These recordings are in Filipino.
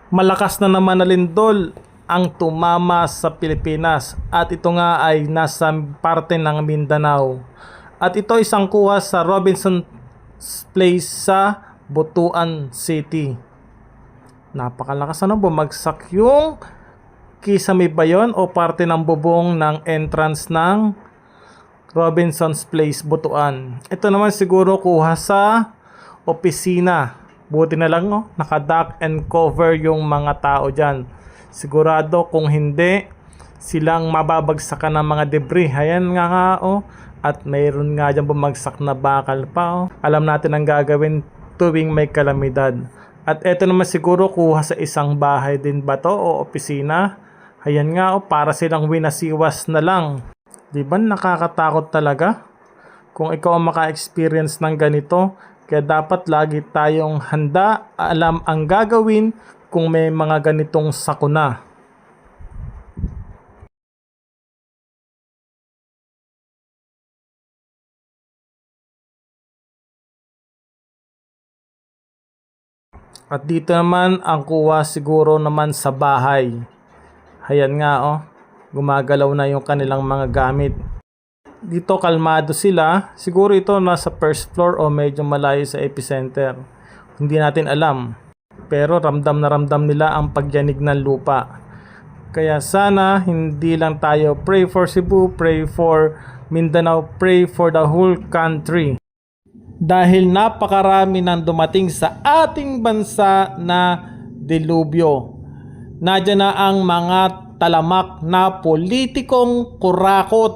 Malakas na naman na lindol ang tumama sa Pilipinas at ito nga ay nasa parte ng Mindanao. At ito isang kuha sa Robinson Place sa Butuan City. Napakalakas na bumagsak yung Kisame ba yun o parte ng bubong ng entrance ng Robinson's Place, Butuan. Ito naman siguro kuha sa opisina. Buti na lang naka-duck and cover yung mga tao dyan. Sigurado kung hindi, silang mababagsakan ng mga debris. Ayan nga at mayroon nga dyan bumagsak na bakal pa. Alam natin ang gagawin tuwing may kalamidad. At eto naman siguro kuha sa isang bahay din ba to o opisina. Ayan nga para silang winasiwas na lang. Diba nakakatakot talaga? Kung ikaw ang maka-experience ng ganito, kaya dapat lagi tayong handa, alam ang gagawin kung may mga ganitong sakuna. At dito naman ang kuha siguro naman sa bahay. Ayan nga gumagalaw na yung kanilang mga gamit. Dito kalmado sila. Siguro ito nasa first floor o medyo malayo sa epicenter. Hindi natin alam. Pero ramdam na ramdam nila ang pagyanig ng lupa. Kaya sana hindi lang tayo pray for Cebu, pray for Mindanao, pray for the whole country. Dahil napakarami nang dumating sa ating bansa na delubyo. Nadyan na ang mga talamak na politikong kurakot.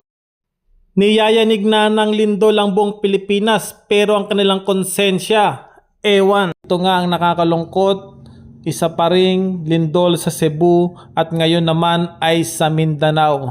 Niyayanig na ng lindol ang buong Pilipinas pero ang kanilang konsensya, ewan. Ito nga ang nakakalungkot, isa pa ring lindol sa Cebu at ngayon naman ay sa Mindanao.